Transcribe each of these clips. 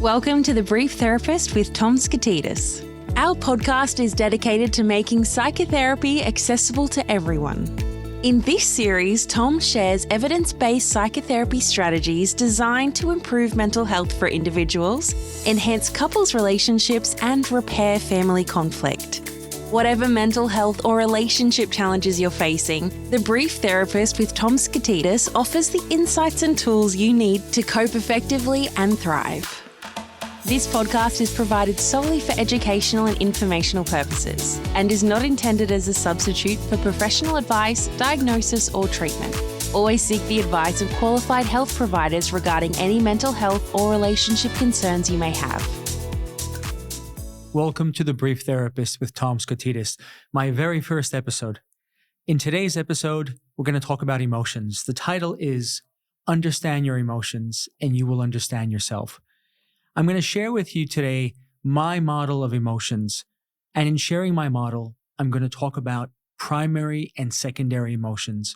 Welcome to The Brief Therapist with Tom Skotidas. Our podcast is dedicated to making psychotherapy accessible to everyone. In this series, Tom shares evidence-based psychotherapy strategies designed to improve mental health for individuals, enhance couples' relationships, and repair family conflict. Whatever mental health or relationship challenges you're facing, The Brief Therapist with Tom Skotidas offers the insights and tools you need to cope effectively and thrive. This podcast is provided solely for educational and informational purposes and is not intended as a substitute for professional advice, diagnosis, or treatment. Always seek the advice of qualified health providers regarding any mental health or relationship concerns you may have. Welcome to The Brief Therapist with Tom Skotidas, my very first episode. In today's episode, we're going to talk about emotions. The title is Understand Your Emotions and You Will Understand Yourself. I'm going to share with you today my model of emotions. And in sharing my model, I'm going to talk about primary and secondary emotions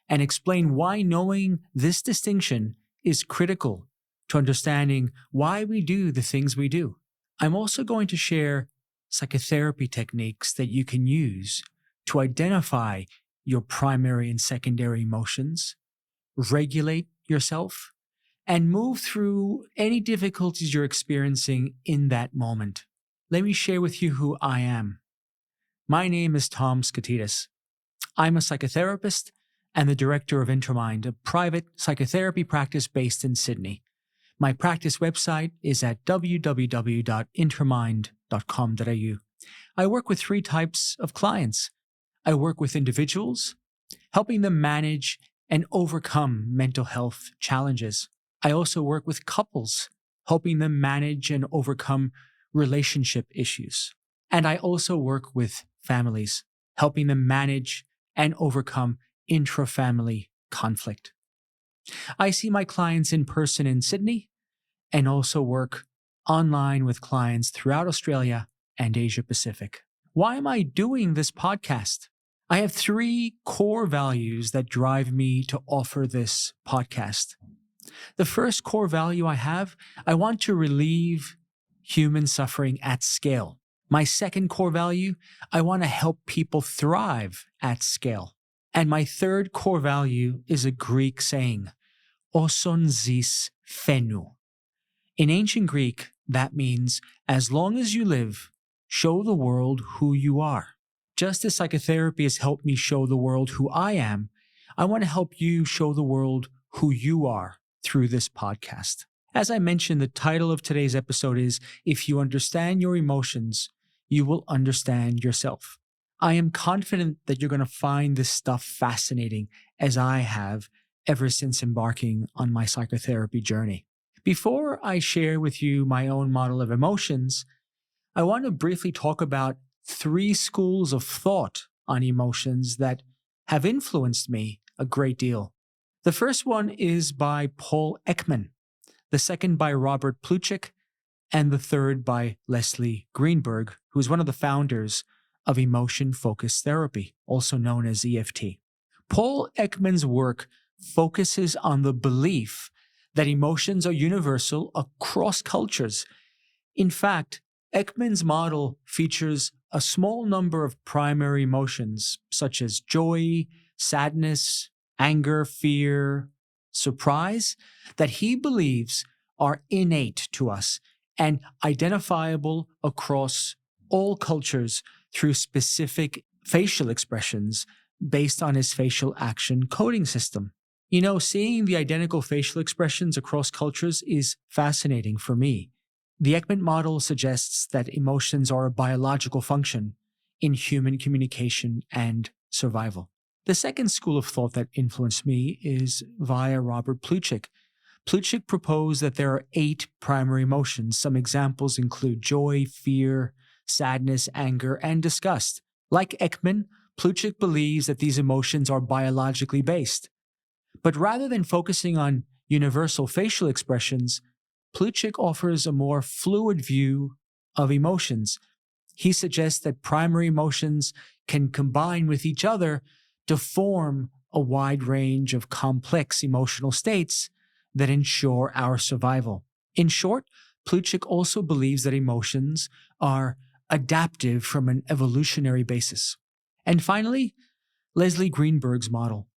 and explain why knowing this distinction is critical to understanding why we do the things we do. I'm also going to share psychotherapy techniques that you can use to identify your primary and secondary emotions, regulate yourself, and move through any difficulties you're experiencing in that moment. Let me share with you who I am. My name is Tom Skotidas. I'm a psychotherapist and the director of Intermind, a private psychotherapy practice based in Sydney. My practice website is at www.intermind.com.au. I work with three types of clients. I work with individuals, helping them manage and overcome mental health challenges. I also work with couples, helping them manage and overcome relationship issues. And I also work with families, helping them manage and overcome intra-family conflict. I see my clients in person in Sydney and also work online with clients throughout Australia and Asia Pacific. Why am I doing this podcast? I have three core values that drive me to offer this podcast. The first core value I want to relieve human suffering at scale. My second core value, I want to help people thrive at scale. And my third core value is a Greek saying, oson zis phenu. In ancient Greek, that means, as long as you live, show the world who you are. Just as psychotherapy has helped me show the world who I am, I want to help you show the world who you are through this podcast. As I mentioned, the title of today's episode is, If You Understand Your Emotions, You Will Understand Yourself. I am confident that you're going to find this stuff fascinating, as I have ever since embarking on my psychotherapy journey. Before I share with you my own model of emotions, I want to briefly talk about three schools of thought on emotions that have influenced me a great deal. The first one is by Paul Ekman, the second by Robert Plutchik, and the third by Leslie Greenberg, who is one of the founders of emotion-focused therapy, also known as EFT. Paul Ekman's work focuses on the belief that emotions are universal across cultures. In fact, Ekman's model features a small number of primary emotions, such as joy, sadness, anger, fear, surprise, that he believes are innate to us and identifiable across all cultures through specific facial expressions based on his facial action coding system. You know, seeing the identical facial expressions across cultures is fascinating for me. The Ekman model suggests that emotions are a biological function in human communication and survival. The second school of thought that influenced me is via Robert Plutchik. Plutchik proposed that there are 8 primary emotions. Some examples include joy, fear, sadness, anger, and disgust. Like Ekman, Plutchik believes that these emotions are biologically based. But rather than focusing on universal facial expressions, Plutchik offers a more fluid view of emotions. He suggests that primary emotions can combine with each other to form a wide range of complex emotional states that ensure our survival. In short, Plutchik also believes that emotions are adaptive from an evolutionary basis. And finally, Leslie Greenberg's model.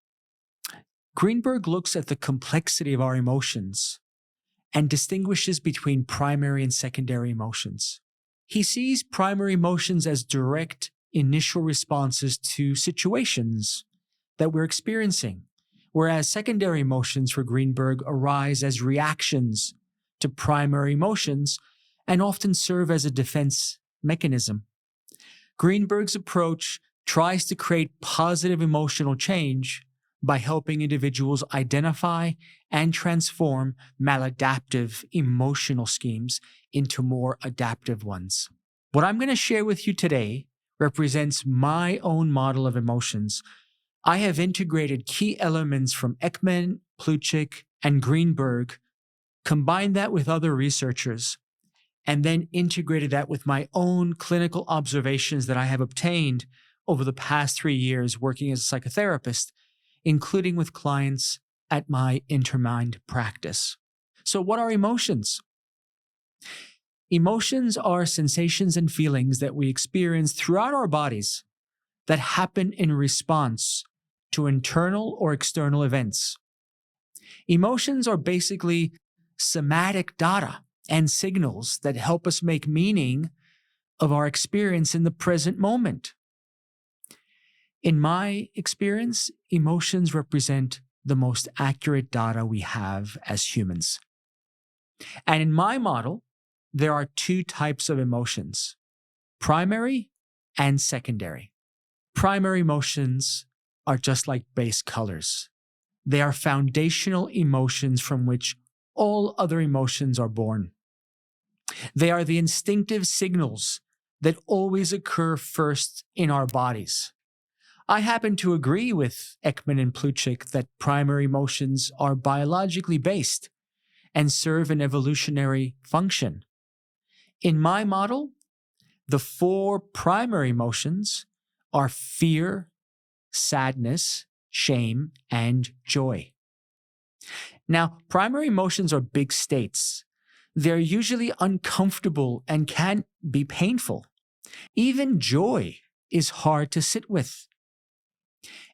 Greenberg looks at the complexity of our emotions and distinguishes between primary and secondary emotions. He sees primary emotions as direct initial responses to situations that we're experiencing, whereas secondary emotions for Greenberg arise as reactions to primary emotions and often serve as a defense mechanism. Greenberg's approach tries to create positive emotional change by helping individuals identify and transform maladaptive emotional schemes into more adaptive ones. What I'm going to share with you today represents my own model of emotions. I have integrated key elements from Ekman, Plutchik, and Greenberg, combined that with other researchers, and then integrated that with my own clinical observations that I have obtained over the past 3 years working as a psychotherapist, including with clients at my Intermind practice. So what are emotions? Emotions are sensations and feelings that we experience throughout our bodies that happen in response to internal or external events. Emotions are basically somatic data and signals that help us make meaning of our experience in the present moment. In my experience, emotions represent the most accurate data we have as humans. And in my model, there are 2 types of emotions, primary and secondary. Primary emotions are just like base colors. They are foundational emotions from which all other emotions are born. They are the instinctive signals that always occur first in our bodies. I happen to agree with Ekman and Plutchik that primary emotions are biologically based and serve an evolutionary function. In my model, the 4 primary emotions are fear, sadness, shame, and joy. Now, primary emotions are big states. They're usually uncomfortable and can be painful. Even joy is hard to sit with.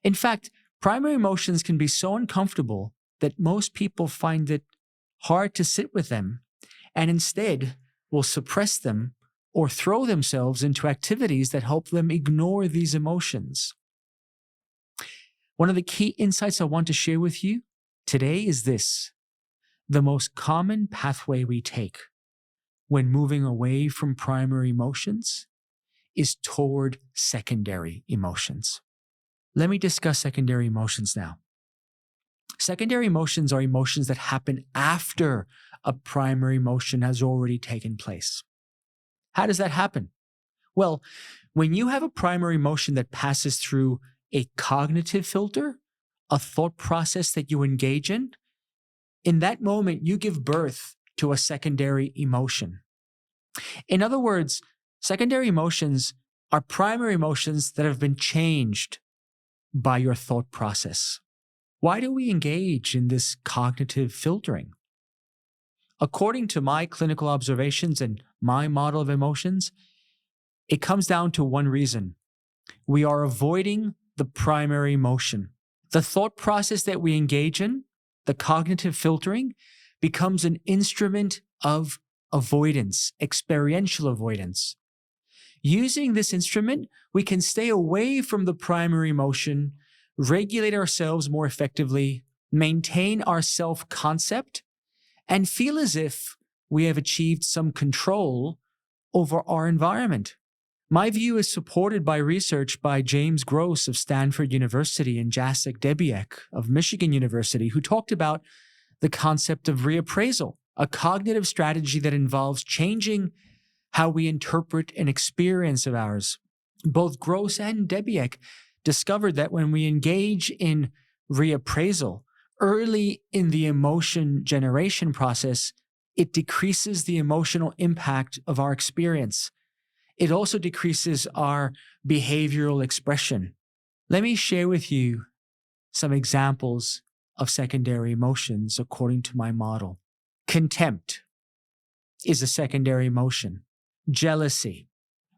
In fact, primary emotions can be so uncomfortable that most people find it hard to sit with them and instead will suppress them or throw themselves into activities that help them ignore these emotions. One of the key insights I want to share with you today is this: the most common pathway we take when moving away from primary emotions is toward secondary emotions. Let me discuss secondary emotions now. Secondary emotions are emotions that happen after a primary emotion has already taken place. How does that happen? Well, when you have a primary emotion that passes through a cognitive filter, a thought process that you engage in that moment, you give birth to a secondary emotion. In other words, secondary emotions are primary emotions that have been changed by your thought process. Why do we engage in this cognitive filtering? According to my clinical observations and my model of emotions, it comes down to one reason. We are avoiding the primary emotion. The thought process that we engage in, the cognitive filtering, becomes an instrument of avoidance, experiential avoidance. Using this instrument, we can stay away from the primary emotion, regulate ourselves more effectively, maintain our self-concept, and feel as if we have achieved some control over our environment. My view is supported by research by James Gross of Stanford University and Jacek Debiek of Michigan University, who talked about the concept of reappraisal, a cognitive strategy that involves changing how we interpret an experience of ours. Both Gross and Debiek discovered that when we engage in reappraisal early in the emotion generation process, it decreases the emotional impact of our experience. It also decreases our behavioral expression. Let me share with you some examples of secondary emotions according to my model. Contempt. is a secondary emotion. Jealousy,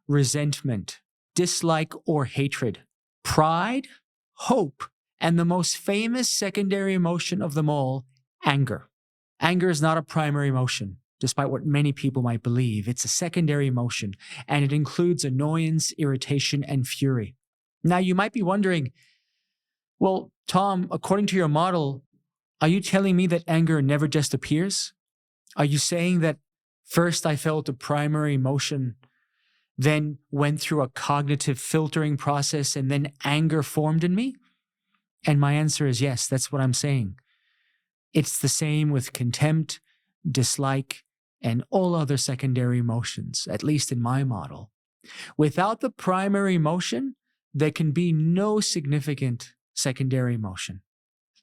resentment, dislike or hatred, pride, hope, and the most famous secondary emotion of them all, anger. Anger is not a primary emotion, despite what many people might believe. It's a secondary emotion, and it includes annoyance, irritation, and fury. Now, you might be wondering, well, Tom, according to your model, are you telling me that anger never just appears? Are you saying that first I felt a primary emotion, then went through a cognitive filtering process, and then anger formed in me? And my answer is yes, that's what I'm saying. It's the same with contempt, dislike, and all other secondary emotions, at least in my model. Without the primary emotion, there can be no significant secondary emotion.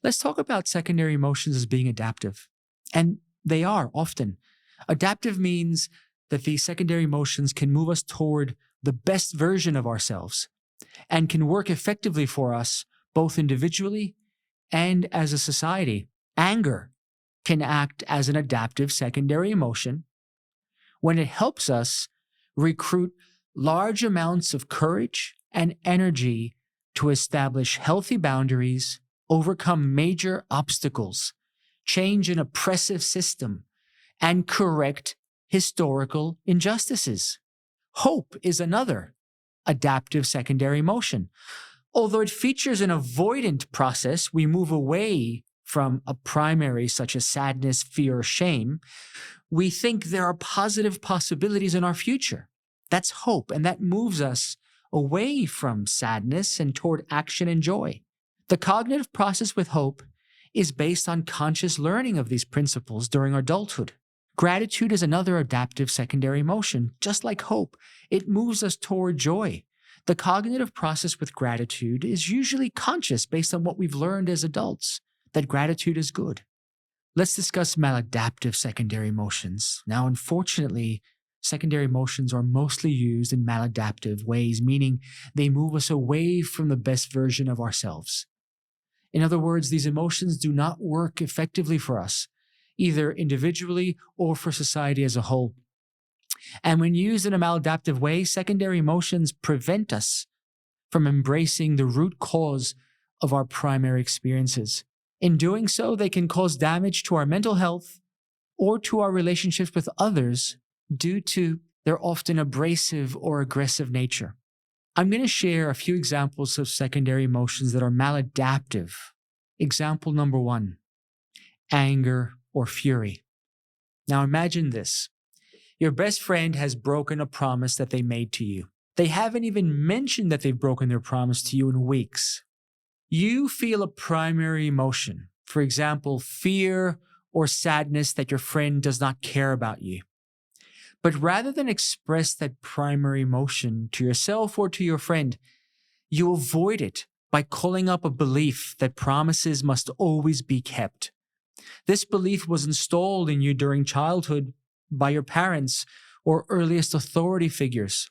Let's talk about secondary emotions as being adaptive. And they are often. Adaptive means that these secondary emotions can move us toward the best version of ourselves and can work effectively for us, both individually and as a society. Anger can act as an adaptive secondary emotion when it helps us recruit large amounts of courage and energy to establish healthy boundaries, overcome major obstacles, change an oppressive system, and correct historical injustices. Hope is another adaptive secondary emotion. Although it features an avoidant process, we move away from a primary such as sadness, fear, or shame. We think there are positive possibilities in our future. That's hope, and that moves us away from sadness and toward action and joy. The cognitive process with hope is based on conscious learning of these principles during adulthood. Gratitude is another adaptive secondary emotion. Just like hope, it moves us toward joy. The cognitive process with gratitude is usually conscious based on what we've learned as adults, that gratitude is good. Let's discuss maladaptive secondary emotions. Now, unfortunately, secondary emotions are mostly used in maladaptive ways, meaning they move us away from the best version of ourselves. In other words, these emotions do not work effectively for us, either individually or for society as a whole. And when used in a maladaptive way, secondary emotions prevent us from embracing the root cause of our primary experiences. In doing so, they can cause damage to our mental health or to our relationships with others due to their often abrasive or aggressive nature. I'm going to share a few examples of secondary emotions that are maladaptive. Example number 1, anger or fury. Now imagine this. Your best friend has broken a promise that they made to you. They haven't even mentioned that they've broken their promise to you in weeks. You feel a primary emotion, for example, fear or sadness that your friend does not care about you. But rather than express that primary emotion to yourself or to your friend, you avoid it by calling up a belief that promises must always be kept. This belief was installed in you during childhood by your parents or earliest authority figures.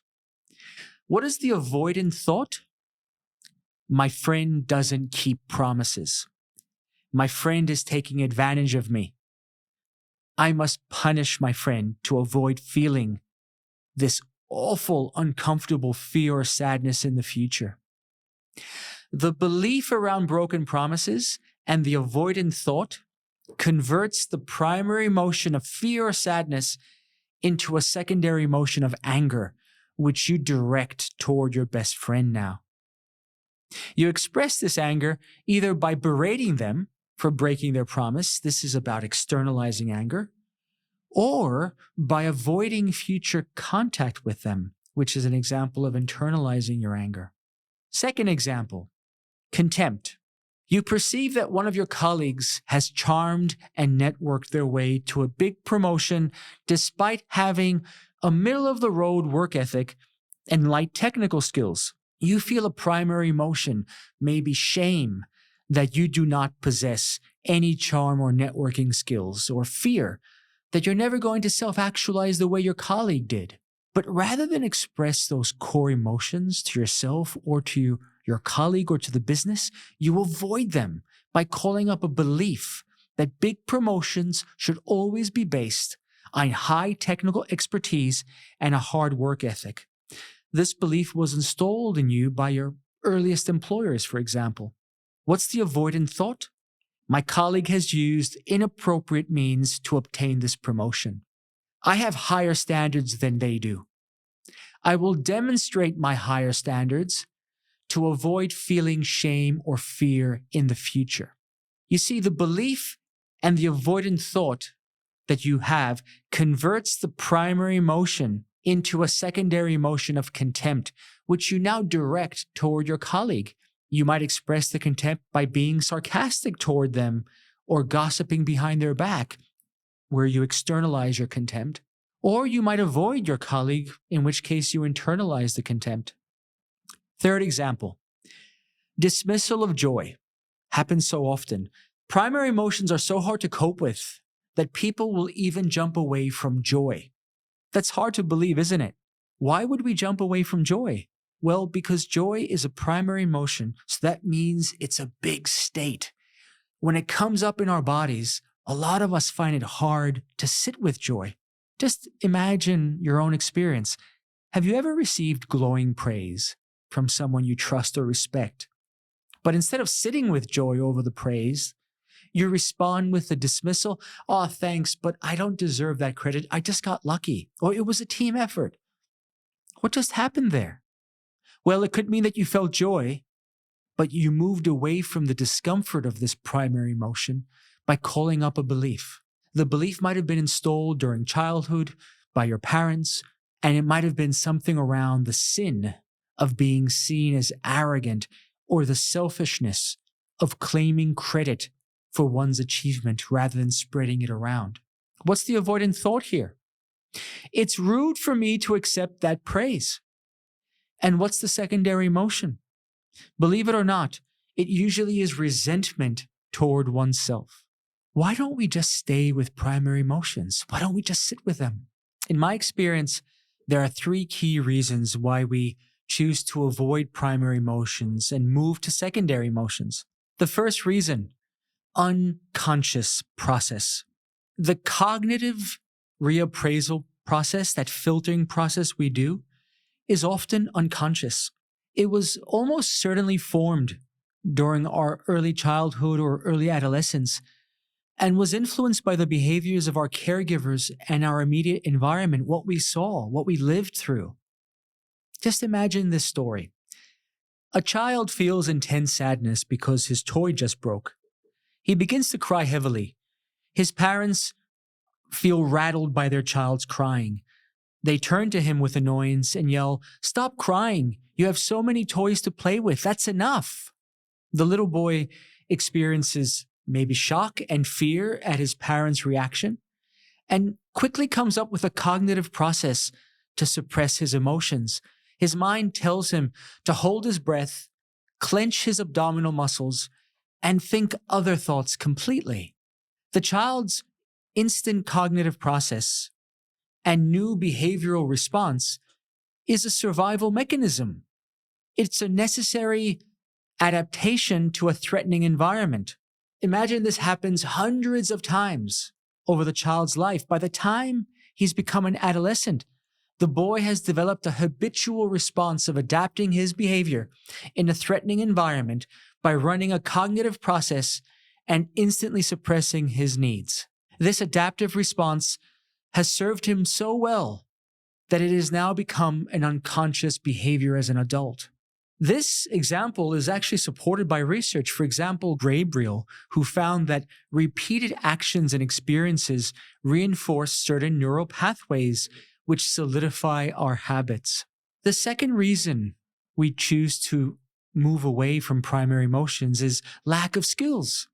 What is the avoidant thought? My friend doesn't keep promises. My friend is taking advantage of me. I must punish my friend to avoid feeling this awful, uncomfortable fear or sadness in the future. The belief around broken promises and the avoidant thought converts the primary emotion of fear or sadness into a secondary emotion of anger, which you direct toward your best friend now. You express this anger either by berating them for breaking their promise, this is about externalizing anger, or by avoiding future contact with them, which is an example of internalizing your anger. Second example, contempt. You perceive that one of your colleagues has charmed and networked their way to a big promotion despite having a middle-of-the-road work ethic and light technical skills. You feel a primary emotion, maybe shame, that you do not possess any charm or networking skills, or fear that you're never going to self-actualize the way your colleague did. But rather than express those core emotions to yourself or to your colleague or to the business, you avoid them by calling up a belief that big promotions should always be based on high technical expertise and a hard work ethic. This belief was installed in you by your earliest employers, for example. What's the avoidant thought? My colleague has used inappropriate means to obtain this promotion. I have higher standards than they do. I will demonstrate my higher standards to avoid feeling shame or fear in the future. You see, the belief and the avoidant thought that you have converts the primary emotion into a secondary emotion of contempt, which you now direct toward your colleague. You might express the contempt by being sarcastic toward them or gossiping behind their back, where you externalize your contempt. Or you might avoid your colleague, in which case you internalize the contempt. Third example, dismissal of joy happens so often. Primary emotions are so hard to cope with that people will even jump away from joy. That's hard to believe, isn't it? Why would we jump away from joy? Well, because joy is a primary emotion, so that means it's a big state. When it comes up in our bodies, a lot of us find it hard to sit with joy. Just imagine your own experience. Have you ever received glowing praise from someone you trust or respect? But instead of sitting with joy over the praise, you respond with the dismissal. Oh, thanks, but I don't deserve that credit. I just got lucky. Or it was a team effort. What just happened there? Well, it could mean that you felt joy, but you moved away from the discomfort of this primary emotion by calling up a belief. The belief might have been installed during childhood by your parents, and it might have been something around the sin of being seen as arrogant or the selfishness of claiming credit for one's achievement rather than spreading it around. What's the avoidant thought here? It's rude for me to accept that praise. And what's the secondary emotion? Believe it or not, it usually is resentment toward oneself. Why don't we just stay with primary emotions? Why don't we just sit with them? In my experience, there are 3 key reasons why we choose to avoid primary emotions and move to secondary emotions. The first reason, unconscious process. The cognitive reappraisal process, that filtering process we do, is often unconscious. It was almost certainly formed during our early childhood or early adolescence and was influenced by the behaviors of our caregivers and our immediate environment, what we saw, what we lived through. Just imagine this story. A child feels intense sadness because his toy just broke. He begins to cry heavily. His parents feel rattled by their child's crying. They turn to him with annoyance and yell, "Stop crying. You have so many toys to play with. That's enough." The little boy experiences maybe shock and fear at his parents' reaction and quickly comes up with a cognitive process to suppress his emotions. His mind tells him to hold his breath, clench his abdominal muscles, and think other thoughts completely. The child's instant cognitive process and new behavioral response is a survival mechanism. It's a necessary adaptation to a threatening environment. Imagine this happens hundreds of times over the child's life. By the time he's become an adolescent, the boy has developed a habitual response of adapting his behavior in a threatening environment by running a cognitive process and instantly suppressing his needs. This adaptive response has served him so well that it has now become an unconscious behavior as an adult. This example is actually supported by research. For example, Gabriel, who found that repeated actions and experiences reinforce certain neural pathways which solidify our habits. The second reason we choose to move away from primary emotions is lack of skills.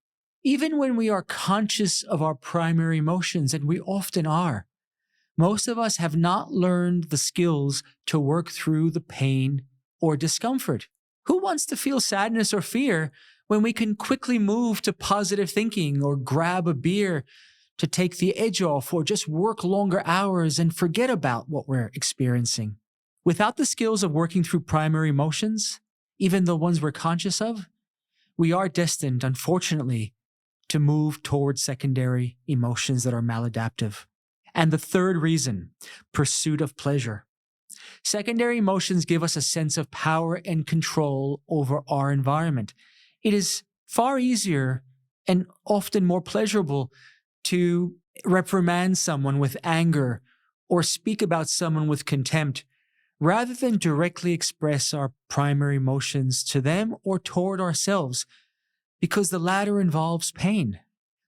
Even when we are conscious of our primary emotions, and we often are, most of us have not learned the skills to work through the pain or discomfort. Who wants to feel sadness or fear when we can quickly move to positive thinking or grab a beer to take the edge off or just work longer hours and forget about what we're experiencing? Without the skills of working through primary emotions, even the ones we're conscious of, we are destined, unfortunately, to move towards secondary emotions that are maladaptive. And the third reason, pursuit of pleasure. Secondary emotions give us a sense of power and control over our environment. It is far easier and often more pleasurable to reprimand someone with anger or speak about someone with contempt rather than directly express our primary emotions to them or toward ourselves, because the latter involves pain.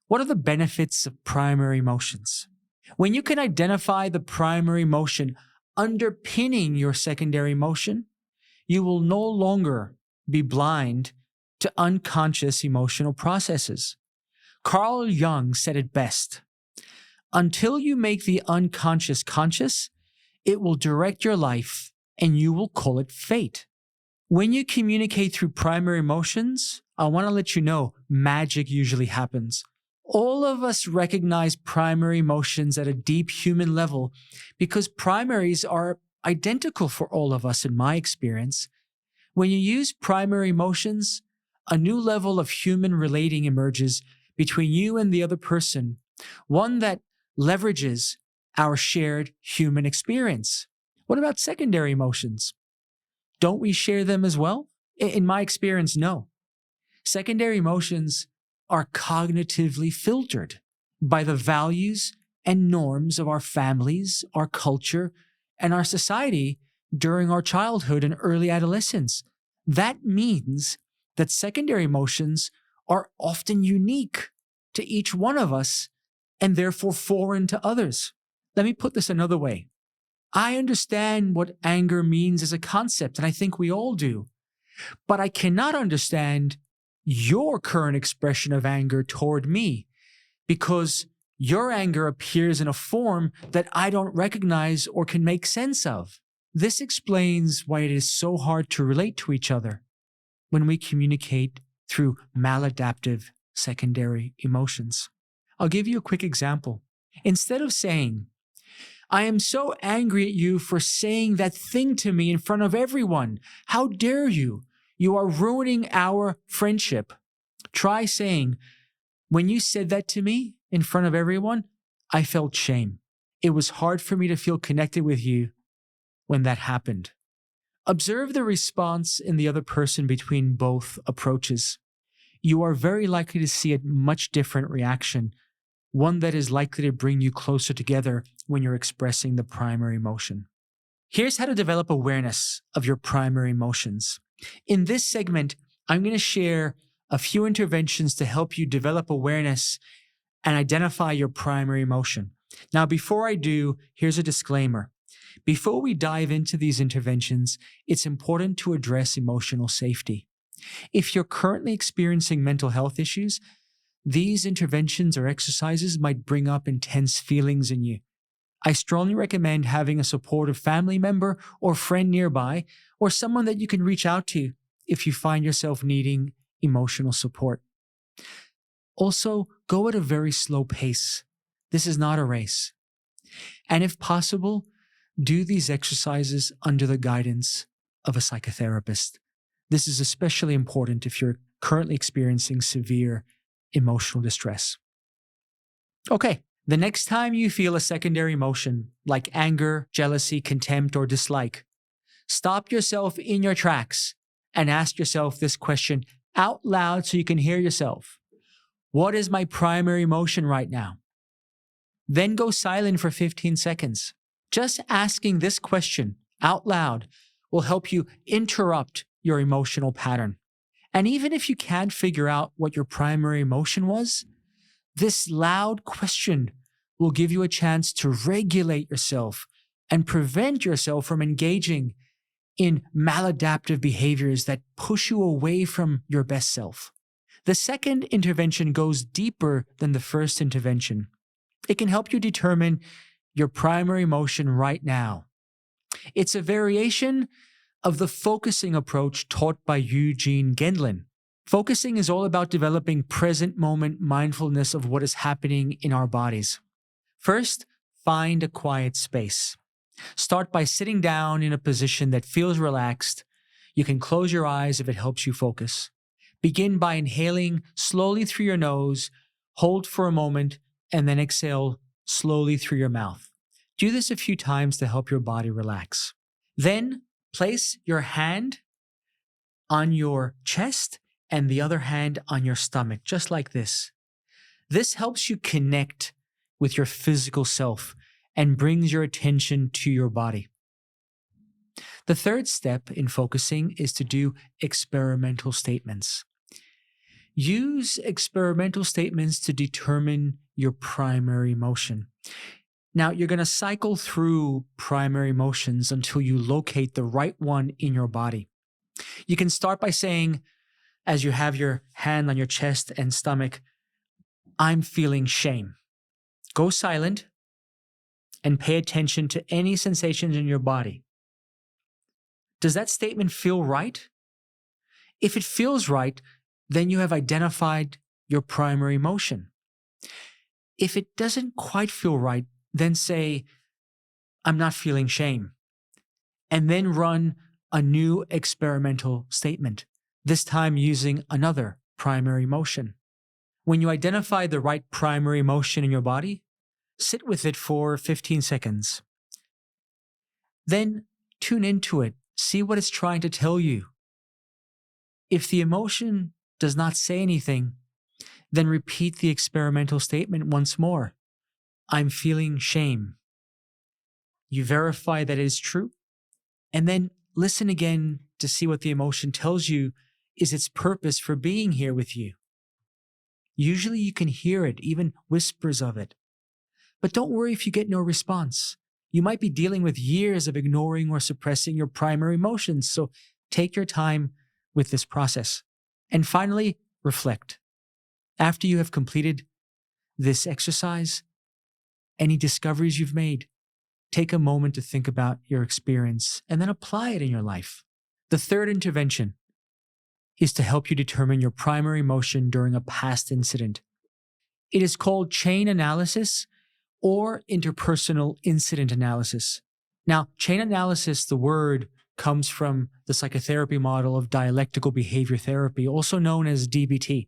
What are the benefits of primary emotions? When you can identify the primary emotion underpinning your secondary emotion, you will no longer be blind to unconscious emotional processes. Carl Jung said it best: until you make the unconscious conscious, it will direct your life and you will call it fate. When you communicate through primary emotions, I want to let you know magic usually happens. All of us recognize primary emotions at a deep human level because primaries are identical for all of us in my experience. When you use primary emotions, a new level of human relating emerges between you and the other person, one that leverages our shared human experience. What about secondary emotions? Don't we share them as well? In my experience, no. Secondary emotions are cognitively filtered by the values and norms of our families, our culture, and our society during our childhood and early adolescence. That means that secondary emotions are often unique to each one of us and therefore foreign to others. Let me put this another way. I understand what anger means as a concept, and I think we all do, but I cannot understand your current expression of anger toward me because your anger appears in a form that I don't recognize or can make sense of. This explains why it is so hard to relate to each other when we communicate through maladaptive secondary emotions. I'll give you a quick example. Instead of saying, "I am so angry at you for saying that thing to me in front of everyone. How dare you? You are ruining our friendship," try saying, "When you said that to me in front of everyone, I felt shame. It was hard for me to feel connected with you when that happened." Observe the response in the other person between both approaches. You are very likely to see a much different reaction, one that is likely to bring you closer together when you're expressing the primary emotion. Here's how to develop awareness of your primary emotions. In this segment, I'm going to share a few interventions to help you develop awareness and identify your primary emotion. Now, before I do, here's a disclaimer. Before we dive into these interventions, it's important to address emotional safety. If you're currently experiencing mental health issues, these interventions or exercises might bring up intense feelings in you. I strongly recommend having a supportive family member or friend nearby, or someone that you can reach out to if you find yourself needing emotional support. Also, go at a very slow pace. This is not a race. And if possible, do these exercises under the guidance of a psychotherapist. This is especially important if you're currently experiencing severe emotional distress. Okay, the next time you feel a secondary emotion like anger, jealousy, contempt, or dislike, stop yourself in your tracks and ask yourself this question out loud so you can hear yourself. What is my primary emotion right now? Then go silent for 15 seconds. Just asking this question out loud will help you interrupt your emotional pattern. And even if you can't figure out what your primary emotion was, this loud question will give you a chance to regulate yourself and prevent yourself from engaging in maladaptive behaviors that push you away from your best self. The second intervention goes deeper than the first intervention. It can help you determine your primary emotion right now. It's a variation of the focusing approach taught by Eugene Gendlin. Focusing is all about developing present moment mindfulness of what is happening in our bodies. First, find a quiet space. Start by sitting down in a position that feels relaxed. You can close your eyes if it helps you focus. Begin by inhaling slowly through your nose, hold for a moment, and then exhale slowly through your mouth. Do this a few times to help your body relax. Then place your hand on your chest and the other hand on your stomach, just like this. This helps you connect with your physical self and brings your attention to your body. The third step in focusing is to do experimental statements. Use experimental statements to determine your primary emotion. Now, you're going to cycle through primary emotions until you locate the right one in your body. You can start by saying, as you have your hand on your chest and stomach, I'm feeling shame. Go silent and pay attention to any sensations in your body. Does that statement feel right? If it feels right, then you have identified your primary emotion. If it doesn't quite feel right, then say, I'm not feeling shame. And then run a new experimental statement, this time using another primary emotion. When you identify the right primary emotion in your body, sit with it for 15 seconds. Then tune into it, see what it's trying to tell you. If the emotion does not say anything, then repeat the experimental statement once more. I'm feeling shame. You verify that it is true, and then listen again to see what the emotion tells you is its purpose for being here with you. Usually you can hear it, even whispers of it. But don't worry if you get no response. You might be dealing with years of ignoring or suppressing your primary emotions, so take your time with this process. And finally, reflect. After you have completed this exercise, any discoveries you've made, take a moment to think about your experience and then apply it in your life. The third intervention is to help you determine your primary emotion during a past incident. It is called chain analysis or interpersonal incident analysis. Now, chain analysis, the word, comes from the psychotherapy model of dialectical behavior therapy, also known as DBT,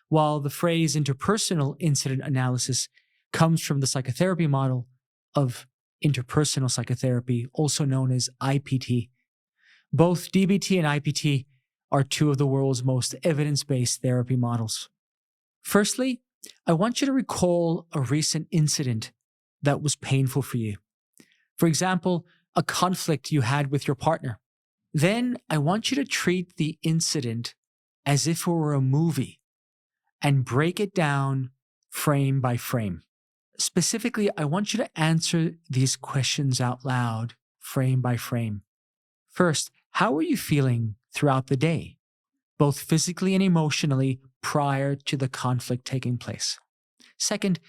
while the phrase interpersonal incident analysis comes from the psychotherapy model of interpersonal psychotherapy, also known as IPT. Both DBT and IPT are two of the world's most evidence-based therapy models. Firstly, I want you to recall a recent incident that was painful for you. For example, a conflict you had with your partner. Then I want you to treat the incident as if it were a movie and break it down frame by frame. Specifically, I want you to answer these questions out loud, frame by frame. First, how were you feeling throughout the day, both physically and emotionally, prior to the conflict taking place? Second,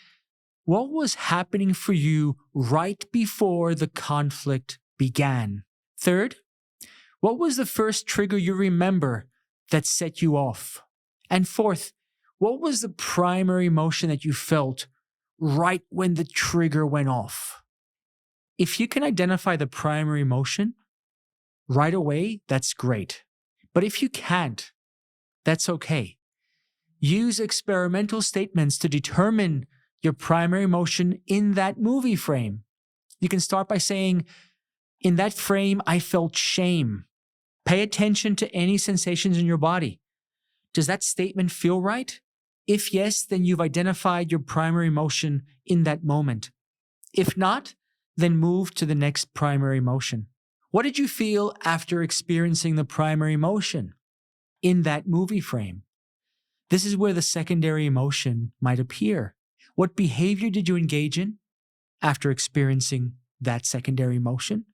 what was happening for you right before the conflict began? Third, what was the first trigger you remember that set you off? And fourth, what was the primary emotion that you felt right when the trigger went off? If you can identify the primary emotion right away, that's great. But if you can't, that's okay. Use experimental statements to determine your primary emotion in that movie frame. You can start by saying, in that frame, I felt shame. Pay attention to any sensations in your body. Does that statement feel right? If yes, then you've identified your primary emotion in that moment. If not, then move to the next primary emotion. What did you feel after experiencing the primary emotion in that movie frame? This is where the secondary emotion might appear. What behavior did you engage in after experiencing that secondary emotion?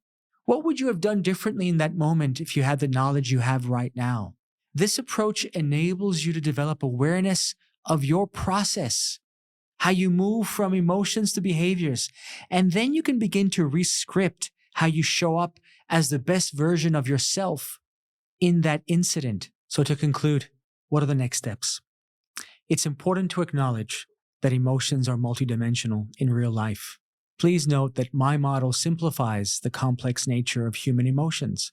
What would you have done differently in that moment if you had the knowledge you have right now? This approach enables you to develop awareness of your process, how you move from emotions to behaviors, and then you can begin to re-script how you show up as the best version of yourself in that incident. So to conclude, what are the next steps? It's important to acknowledge that emotions are multidimensional in real life. Please note that my model simplifies the complex nature of human emotions.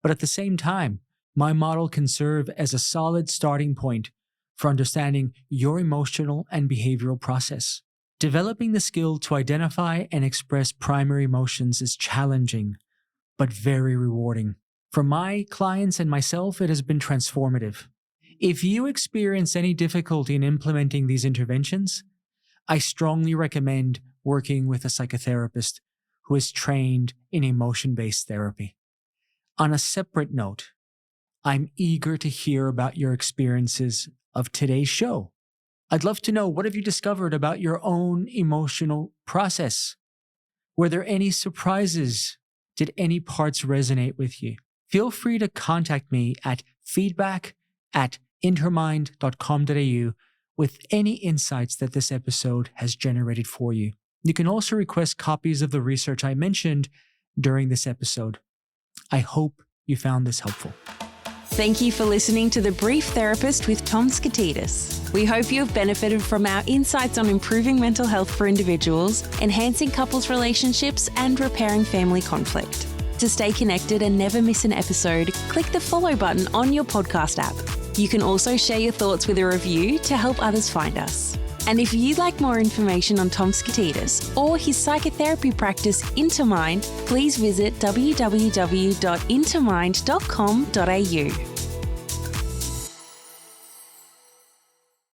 But at the same time, my model can serve as a solid starting point for understanding your emotional and behavioral process. Developing the skill to identify and express primary emotions is challenging, but very rewarding. For my clients and myself, it has been transformative. If you experience any difficulty in implementing these interventions, I strongly recommend working with a psychotherapist who is trained in emotion-based therapy. On a separate note, I'm eager to hear about your experiences of today's show. I'd love to know, what have you discovered about your own emotional process? Were there any surprises? Did any parts resonate with you? Feel free to contact me at feedback@intermind.com.au with any insights that this episode has generated for you. You can also request copies of the research I mentioned during this episode. I hope you found this helpful. Thank you for listening to The Brief Therapist with Tom Skotidas. We hope you have benefited from our insights on improving mental health for individuals, enhancing couples' relationships, and repairing family conflict. To stay connected and never miss an episode, click the follow button on your podcast app. You can also share your thoughts with a review to help others find us. And if you'd like more information on Tom Skotidas or his psychotherapy practice Intermind, please visit www.intermind.com.au.